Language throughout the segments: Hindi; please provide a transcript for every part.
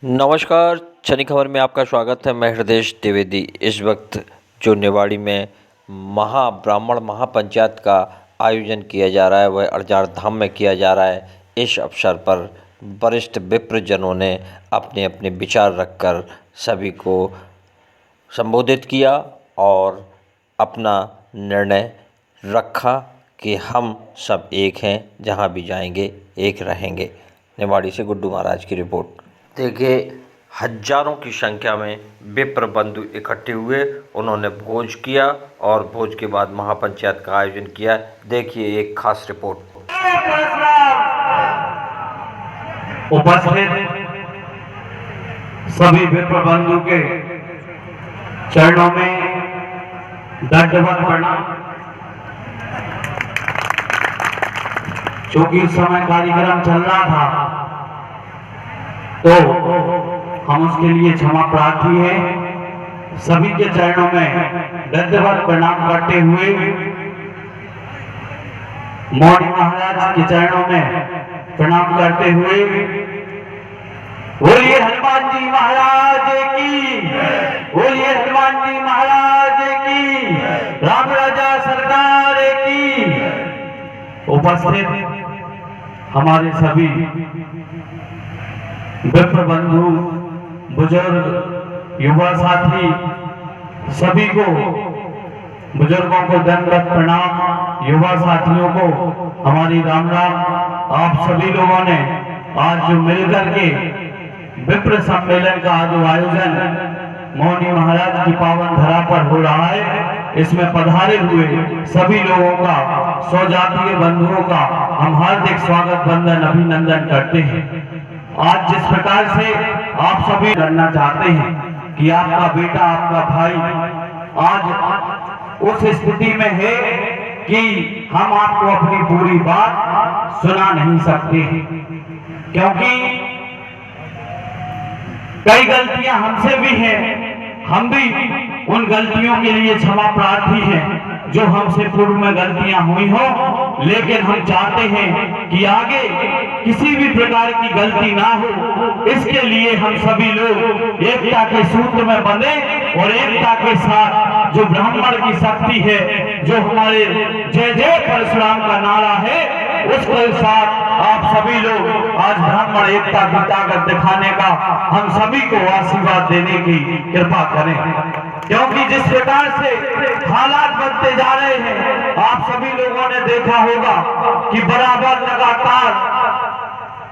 नमस्कार, शनि खबर में आपका स्वागत है। मैं हृदयेश द्विवेदी। इस वक्त जो निवाड़ी में ब्राह्मण महापंचायत का आयोजन किया जा रहा है वह अड़जाड़ धाम में किया जा रहा है। इस अवसर पर वरिष्ठ विप्रजनों ने अपने अपने विचार रखकर सभी को संबोधित किया और अपना निर्णय रखा कि हम सब एक हैं, जहां भी जाएंगे एक रहेंगे। निवाड़ी से गुड्डू महाराज की रिपोर्ट। देखिए, हजारों की संख्या में विप्र बंधु इकट्ठे हुए, उन्होंने भोज किया और भोज के बाद महापंचायत का आयोजन किया। देखिए एक खास रिपोर्ट। उपस्थित सभी विप्र बंधु के चरणों में दंडवत प्रणाम। चूंकि उस समय कार्यक्रम चल रहा था तो हम उसके लिए क्षमा प्रार्थी हैं। सभी के चरणों में दंडवत प्रणाम करते हुए मौनी महाराज के चरणों में प्रणाम करते हुए बोलिए हनुमान जी महाराज की, बोलिए हनुमान जी महाराज की, राम राजा सरकार की। उपस्थित हमारे सभी विप्र बंधु, बुजुर्ग, युवा साथी, सभी को, बुजुर्गों को दंडवत प्रणाम, युवा साथियों को हमारी राम राम। आप सभी लोगों ने आज जो मिलकर के विप्र सम्मेलन का जो आयोजन मौनी महाराज की पावन धरा पर हो रहा है, इसमें पधारे हुए सभी लोगों का, स्वजातीय बंधुओं का हम हार्दिक स्वागत, वंदन, अभिनंदन करते हैं। आज जिस प्रकार से आप सभी करना चाहते हैं कि आपका बेटा, आपका भाई आज उस स्थिति में है कि हम आपको अपनी पूरी बात सुना नहीं सकते हैं, क्योंकि कई गलतियां हमसे भी हैं। हम भी उन गलतियों के लिए क्षमा प्रार्थी हैं जो हमसे पूर्व में गलतियां हुई हो, लेकिन हम चाहते हैं कि आगे किसी भी प्रकार की गलती ना हो। इसके लिए हम सभी लोग एकता के सूत्र में बंधे और एकता के साथ जो ब्राह्मण की शक्ति है, जो हमारे जय जय परशुराम का नारा है, उसके साथ आप सभी लोग आज ब्राह्मण एकता की ताकत दिखाने का हम सभी को आशीर्वाद देने की कृपा करें। क्योंकि जिस प्रकार से हालात बनते जा रहे हैं, आप सभी लोगों ने देखा होगा कि बराबर लगातार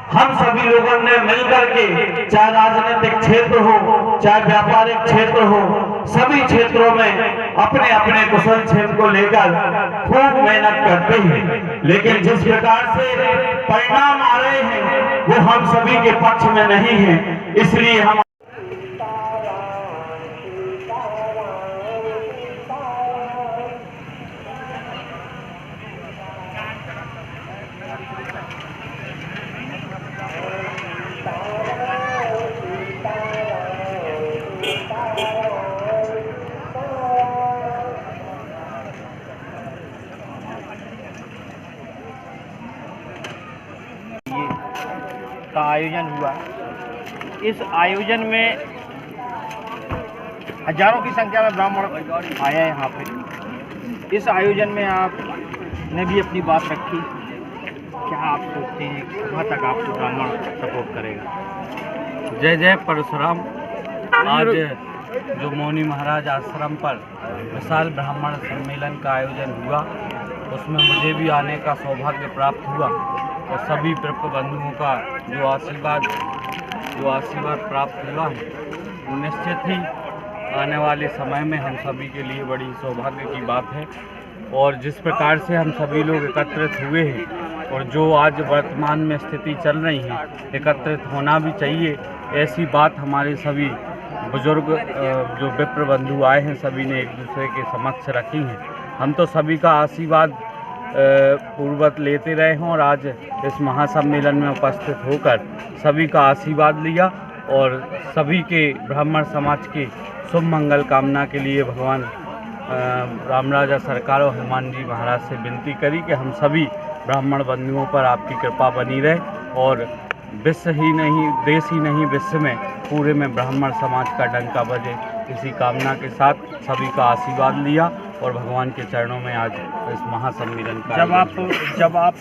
हम सभी लोगों ने मिलकर के, चाहे राजनीतिक क्षेत्र हो, चाहे व्यापारिक क्षेत्र हो, सभी क्षेत्रों में अपने अपने कुशल क्षेत्र को लेकर खूब मेहनत करते हैं। लेकिन जिस प्रकार से परिणाम आ रहे हैं वो हम सभी के पक्ष में नहीं है। इसलिए हम का आयोजन हुआ। इस आयोजन में हजारों की संख्या में ब्राह्मण आए हैं यहाँ पे। इस आयोजन में आपने भी अपनी बात रखी। क्या आप सोचते हैं कहाँ तक आपको ब्राह्मण सपोर्ट करेगा? जय जय परशुराम। आज जो मौनी महाराज आश्रम पर विशाल ब्राह्मण सम्मेलन का आयोजन हुआ, उसमें मुझे भी आने का सौभाग्य प्राप्त हुआ और सभी विप्र बंधुओं का जो आशीर्वाद प्राप्त हुआ है, वो निश्चित ही आने वाले समय में हम सभी के लिए बड़ी सौभाग्य की बात है। और जिस प्रकार से हम सभी लोग एकत्रित हुए हैं और जो आज वर्तमान में स्थिति चल रही है, एकत्रित होना भी चाहिए, ऐसी बात हमारे सभी बुजुर्ग जो विप्र बंधु आए हैं सभी ने एक दूसरे के समक्ष रखी हैं। हम तो सभी का आशीर्वाद पूर्वक लेते रहे हों और आज इस महासम्मेलन में उपस्थित होकर सभी का आशीर्वाद लिया और सभी के ब्राह्मण समाज के शुभ मंगल कामना के लिए भगवान राम राजा सरकार और हनुमान जी महाराज से विनती करी कि हम सभी ब्राह्मण बंधुओं पर आपकी कृपा बनी रहे और विश्व ही नहीं, देश ही नहीं, विश्व में पूरे में ब्राह्मण समाज का डंका बजे, इसी कामना के साथ सभी का आशीर्वाद लिया और भगवान के चरणों में आज इस महासम्मेलन का जब आप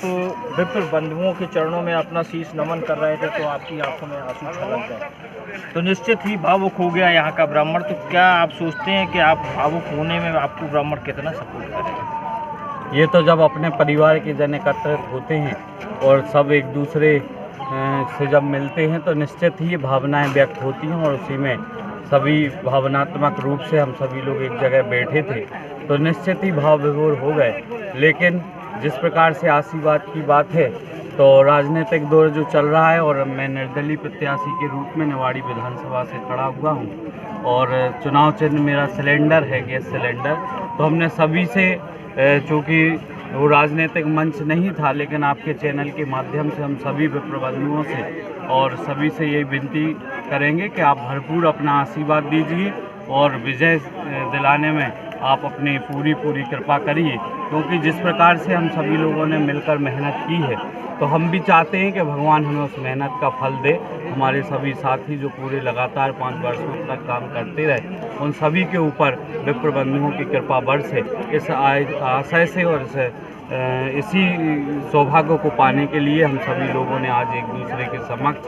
विप्र बंधुओं के चरणों में अपना शीश नमन कर रहे थे तो आपकी आंखों में आंसू छलक गए, तो निश्चित ही भावुक हो गया यहाँ का ब्राह्मण। तो क्या आप सोचते हैं कि आप भावुक होने में आपको ब्राह्मण कितना सपोर्ट करेगा? ये तो जब अपने परिवार के जन एकत्रित होते हैं और सब एक दूसरे से जब मिलते हैं तो निश्चित ही ये भावनाएं व्यक्त होती हैं, और उसी में सभी भावनात्मक रूप से हम सभी लोग एक जगह बैठे थे तो निश्चित ही भाव विभोर हो गए। लेकिन जिस प्रकार से आशीर्वाद की बात है तो राजनीतिक दौर जो चल रहा है और मैं निर्दलीय प्रत्याशी के रूप में निवाड़ी विधानसभा से खड़ा हुआ हूँ और चुनाव चिन्ह मेरा सिलेंडर है, गैस सिलेंडर। तो हमने सभी से, चूँकि वो राजनीतिक मंच नहीं था, लेकिन आपके चैनल के माध्यम से हम सभी विप्रबंधुओं से और सभी से यही विनती करेंगे कि आप भरपूर अपना आशीर्वाद दीजिए और विजय दिलाने में आप अपनी पूरी कृपा करिए, क्योंकि जिस प्रकार से हम सभी लोगों ने मिलकर मेहनत की है तो हम भी चाहते हैं कि भगवान हमें उस मेहनत का फल दे। हमारे सभी साथी जो पूरे लगातार 5 वर्षों तक काम करते रहे, उन सभी के ऊपर विप्रबंधुओं की कृपा बरसे, इस आशय से और इसी सौभाग्य को पाने के लिए हम सभी लोगों ने आज एक दूसरे के समक्ष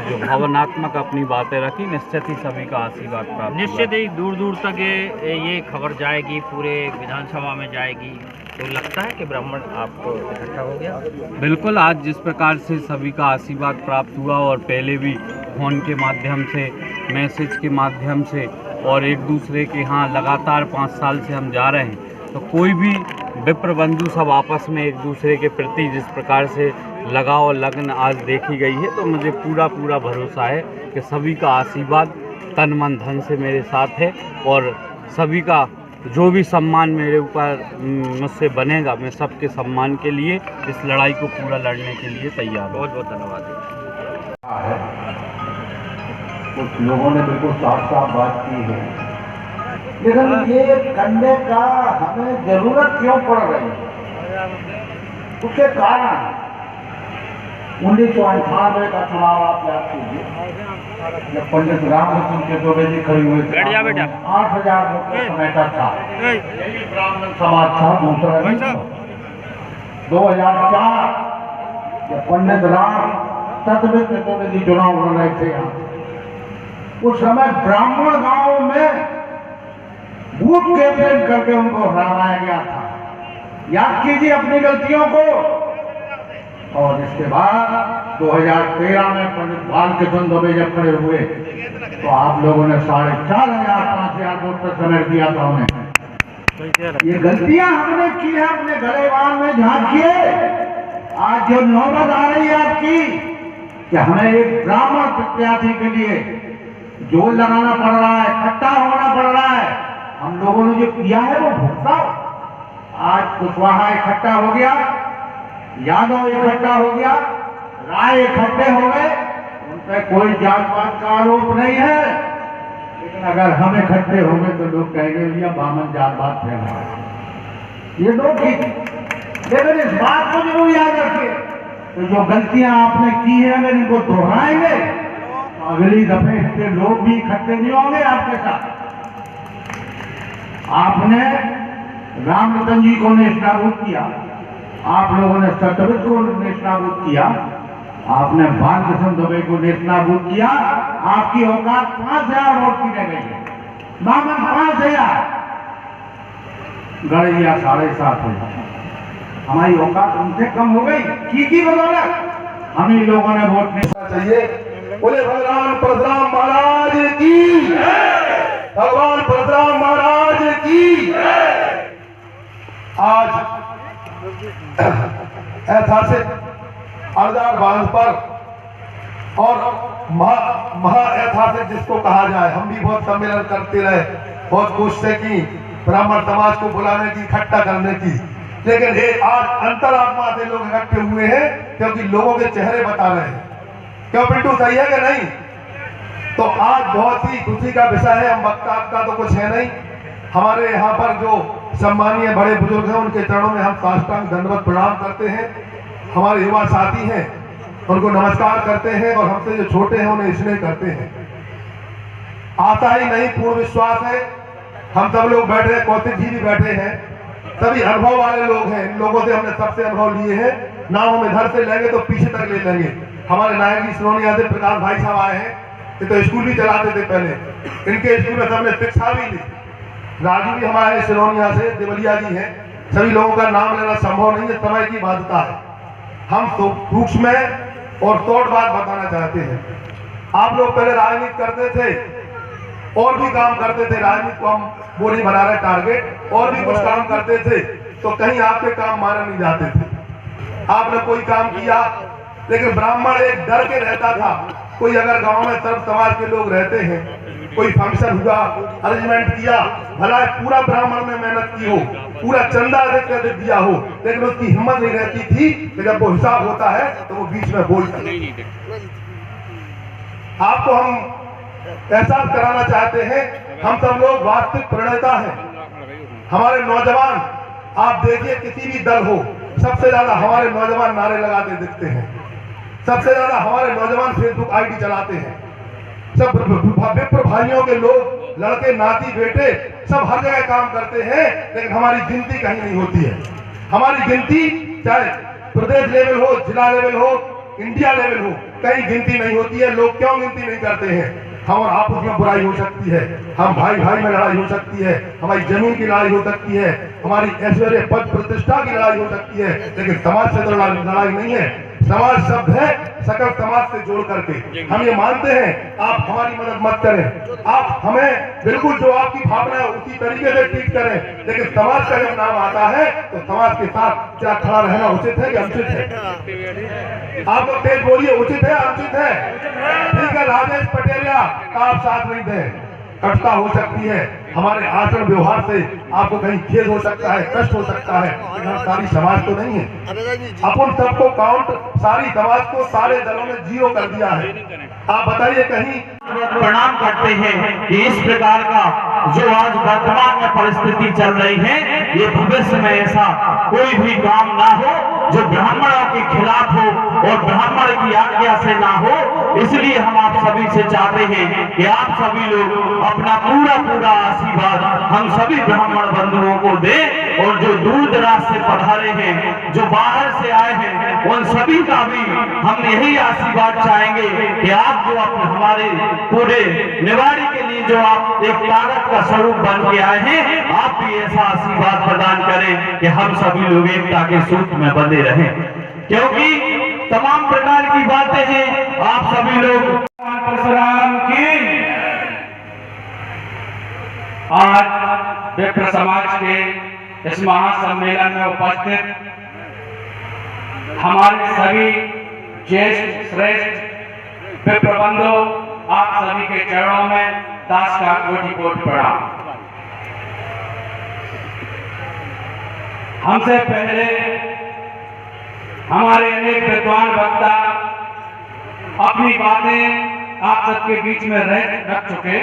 जो भावनात्मक अपनी बातें रखी। निश्चित ही सभी का आशीर्वाद प्राप्त। निश्चित ही दूर दूर तक ये खबर जाएगी, पूरे विधानसभा में जाएगी, तो लगता है कि ब्राह्मण आपको इकट्ठा हो गया। बिल्कुल, आज जिस प्रकार से सभी का आशीर्वाद प्राप्त हुआ और पहले भी फोन के माध्यम से, मैसेज के माध्यम से और एक दूसरे के यहाँ लगातार 5 साल से हम जा रहे हैं, तो कोई भी विप्रबंधु सब आपस में एक दूसरे के प्रति जिस प्रकार से लगाव और लगन आज देखी गई है, तो मुझे पूरा भरोसा है कि सभी का आशीर्वाद तन मन धन से मेरे साथ है और सभी का जो भी सम्मान मेरे ऊपर मुझसे बनेगा, मैं सबके सम्मान के लिए इस लड़ाई को पूरा लड़ने के लिए तैयार हूँ। बहुत धन्यवाद। कुछ लोगों ने बिल्कुल साफ बात की है, लेकिन ये करने का हमें जरूरत क्यों पड़ रही है? उसके कारण 1998 का चुनाव आप याद कीजिए, जब पंडित रामकृष्ण के द्विवेदी खड़ी हुई थी, 8,000 वोट का समेटा था, यही ब्राह्मण समाज था, दूसरा नहीं था। 2004 जब पंडित राम तत्व के द्विवेदी चुनाव लड़ रहे थे यहाँ, उस समय ब्राह्मण गांव में बूथ कैंपेन करके उनको हराया गया था। याद कीजिए अपनी गलतियों को। और इसके बाद 2013 में पंडित बालकृष्ण दुबे जब खड़े हुए तो आप लोगों ने 4,500-5,000 वोट पर समेट दिया था उन्हें। ये गलतियां हमने की है, अपने गलेबान में झांकिए। आज जो नौबत आ रही है आपकी कि हमें एक ब्राह्मण प्रत्याशी के लिए जोर लगाना पड़ रहा है, इकट्ठा होना पड़ रहा है, हम लोगों ने जो किया है वो भुगताओ। आज कुशवाहा इकट्ठा हो गया, यादव इकट्ठा हो गया, राय इकट्ठे हो गए, उन पर कोई जात-पात का आरोप नहीं है, लेकिन अगर हम इकट्ठे हो गए तो लोग कहेंगे भैया बामन जात-पात है। ये लोग ठीक, लेकिन इस बात को जरूर याद रखिए, तो जो गलतियां आपने की है अगर इनको दोहराएंगे तो अगली दफे इसके लोग भी इकट्ठे नहीं होंगे आपके साथ। आपने रामरतन जी को नेस्तनाबूद किया, आप लोगों ने सतवित को नेस्तनाबूद किया, आपने बालकृष्ण दुबे को नेस्तनाबूद किया। आपकी औकात 5,000 वोट की रह गई है, बामन 5,000, गड़िया 7.5 है। हमारी औकात उनसे कम हो गई की बदौलत हम ही लोगों ने वोट नहीं चाहिए। बोले भगवान परशुराम महाराज की, भगवान परशुराम महाराज की। आज ऐतिहासिक अरदार बांध पर और महा ऐतिहासिक जिसको कहा जाए, हम भी बहुत सम्मेलन करते रहे, बहुत कोशिशें की ब्राह्मण समाज को बुलाने की, इकट्ठा करने की, लेकिन ये आज अंतरात्मा से लोग इकट्ठे हुए हैं क्योंकि लोगों के चेहरे बता रहे हैं। क्यों पिंटू, सही है कि नहीं? तो आज बहुत ही खुशी का विषय है। हम वक्ता का तो कुछ है नहीं, हमारे यहाँ पर जो सम्मानीय बड़े बुजुर्ग हैं उनके चरणों में हम साष्टांग दंडवत प्रणाम करते हैं। हमारे युवा साथी हैं उनको नमस्कार करते हैं और हमसे जो छोटे हैं उन्हें स्नेह करते हैं। आशा ही नहीं, पूर्ण विश्वास है। हम सब लोग बैठे हैं, कौशिक जी भी बैठे हैं, सभी अनुभव वाले लोग हैं। इन लोगों से हमने सबसे अनुभव लिए हैं। नाम हम इधर से लेंगे तो पीछे तक ले लेंगे। हमारे नायक जी सिनोनिया से प्रकाश भाई साहब आए हैं, ये तो स्कूल भी चलाते थे पहले। इनके स्कूल में सबने शिक्षा भी ली। राजू भी हमारे सिनोनिया से, देवलिया जी हैं। सभी लोगों का नाम लेना संभव नहीं है, समय की बाध्यता है। हम तो सूक्ष्म और तोड़ बात बताना चाहते हैं। आप लोग पहले राजनीति करते थे और भी काम करते थे, राजनीति को हम वो नहीं बना रहे टारगेट, और भी कुछ काम करते थे, तो कहीं आपके काम मारे नहीं जाते थे। आपने कोई काम किया, लेकिन ब्राह्मण एक डर के रहता था। कोई अगर गांव में सर्व समाज के लोग रहते हैं, कोई फंक्शन हुआ, अरेंजमेंट किया, भला पूरा ब्राह्मण ने मेहनत की हो, पूरा चंदा अधिक से अधिक दिया हो, लेकिन उसकी हिम्मत नहीं रहती थी कि जब वो हिसाब होता है तो वो बीच में बोलता है। आपको हम एहसास कराना चाहते हैं, हम सब लोग वास्तविक प्रणेता हैं। हमारे नौजवान, आप देखिए किसी भी दल हो, सबसे ज्यादा हमारे नौजवान नारे लगाते दिखते हैं। सबसे ज्यादा हमारे नौजवान फेसबुक आईडी चलाते हैं। सब विप्र भाइयों के लोग, लड़के, नाती, बेटे, सब हर जगह काम करते हैं, लेकिन हमारी गिनती कहीं नहीं होती है। हमारी गिनती चाहे प्रदेश लेवल हो, जिला लेवल हो, इंडिया लेवल हो, कहीं गिनती नहीं होती है। लोग क्यों गिनती नहीं करते हैं? हम और आपस में बुराई हो सकती है, हम भाई भाई में लड़ाई हो सकती है, हमारी जमीन की लड़ाई हो सकती है, हमारी ऐश्वर्य पद प्रतिष्ठा की लड़ाई हो सकती है, लेकिन समाज से तो लड़ाई नहीं है। समाज शब्द है सकल समाज से जोड़ करके। हम ये मानते हैं, आप हमारी मदद मत करें, आप हमें बिल्कुल जो आपकी भावना है उसी तरीके से ट्रीट करें, लेकिन समाज का जब नाम आता है तो समाज के साथ क्या खड़ा रहना उचित है कि अनुचित है? आप लोग तेज बोलिए, उचित है अनुचित है? ठीक है, राजेश पटेलिया का आप साथ नहीं दें, कटता हो सकती है, हमारे आचरण व्यवहार से आपको कहीं खेद हो सकता है, कष्ट हो सकता है, लेकिन सारी समाज तो नहीं है। अपन सबको काउंट, सारी समाज को सारे दलों ने जीरो कर दिया है। आप बताइए, कहीं प्रणाम करते हैं कि इस प्रकार का जो आज वर्तमान में परिस्थिति चल रही है, ये भविष्य में ऐसा कोई भी काम ना हो जो ब्राह्मणों के खिलाफ हो और ब्राह्मण की आज्ञा से ना हो। इसलिए हम आप सभी से चाहते हैं कि आप सभी लोग अपना पूरा आशीर्वाद हम सभी ब्राह्मण बंधुओं को दें, और जो दूर दराज से पधारे हैं, जो बाहर से आए हैं, उन सभी का भी हम यही आशीर्वाद चाहेंगे कि आप जो हमारे पूरे निवाड़ी के लिए जो आप एक ताकत का स्वरूप बन के आए हैं, आप भी ऐसा आशीर्वाद प्रदान करें कि हम सभी लोग एकता के सूत्र में बंधे रहें, क्योंकि तमाम प्रकार की बातें हैं। आप सभी लोग परशुराम की आज विप्र समाज के इस महासम्मेलन में उपस्थित हमारे सभी ज्येष्ठ श्रेष्ठ विप्र बंधु, आप सभी के चरणों में दास का कोटि प्रणाम। हमसे पहले हमारे अनेक विद्वान वक्ता अपनी बातें आप सबके बीच में रख चुके।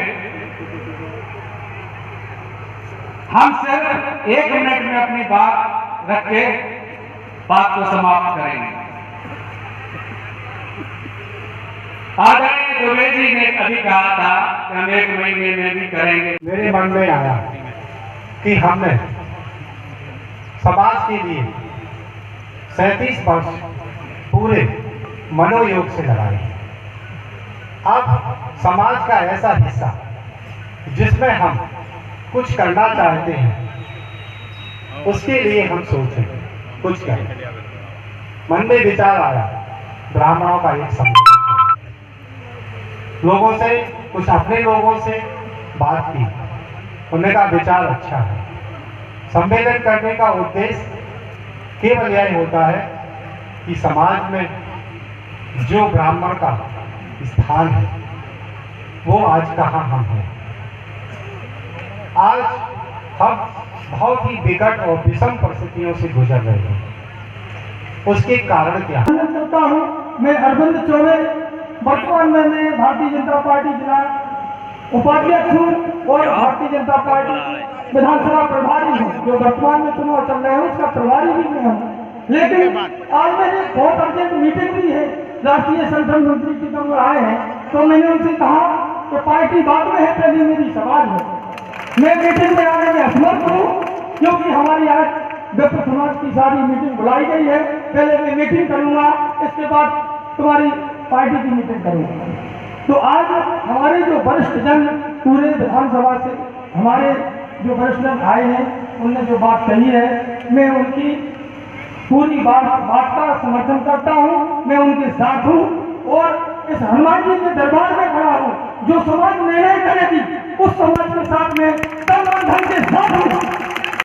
हम सिर्फ 1 मिनट में अपनी बात रख के बात को समाप्त करेंगे। आदरणीय दुबे जी ने कभी कहा था कि हम 1 महीने में भी करेंगे। मेरे मन में आया कि हमने समाज के लिए 37 वर्ष पूरे मनोयोग से लड़ाई। अब समाज का ऐसा हिस्सा जिसमें हम कुछ करना चाहते हैं, उसके लिए हम सोचें, कुछ करें। मन में विचार आया, ब्राह्मणों का एक सम्मेलन, लोगों से, कुछ अपने लोगों से बात की, उन्होंने कहा विचार अच्छा है। सम्मेलन करने का उद्देश्य केवल यह होता है कि समाज में जो ब्राह्मण का स्थान है वो आज कहाँ हम हैं। आज हम बहुत ही विकट और विषम परिस्थितियों से गुजर रहे हैं। उसके कारण क्या है? करता हूँ मैं अरविंद चौबे, वर्तमान में मैं भारतीय जनता पार्टी जिला उपाध्यक्ष हूँ और भारतीय जनता पार्टी विधानसभा प्रभारी हूँ। जो वर्तमान में चुनाव चल रहे हैं उसका प्रभारी भी मैं हूँ। लेकिन आज मेरी बहुत अर्जेंट मीटिंग भी है राष्ट्रीय संगठन मंत्री टीकमगढ़ आए हैं, तो मैंने उनसे कहा कि पार्टी बाद में है, पहले मेरी सवाल है। मैं मीटिंग में आने में असमर्थ हूँ, क्योंकि हमारी आज विप्र समाज की सारी मीटिंग बुलाई गई है। पहले मैं मीटिंग करूंगा, इसके बाद तुम्हारी पार्टी की मीटिंग करूंगा। तो आज हमारे जो वरिष्ठ जन पूरे विधानसभा से हमारे जो वरिष्ठ जन आए हैं, उनने जो बात कही है, मैं उनकी पूरी बात का समर्थन करता हूं। मैं उनके साथ हूं और इस हनुमान जी के दरबार में खड़ा हूं। जो समाज निर्णय करेगी उस समाज के साथ में तन मन धन के साथ हूं।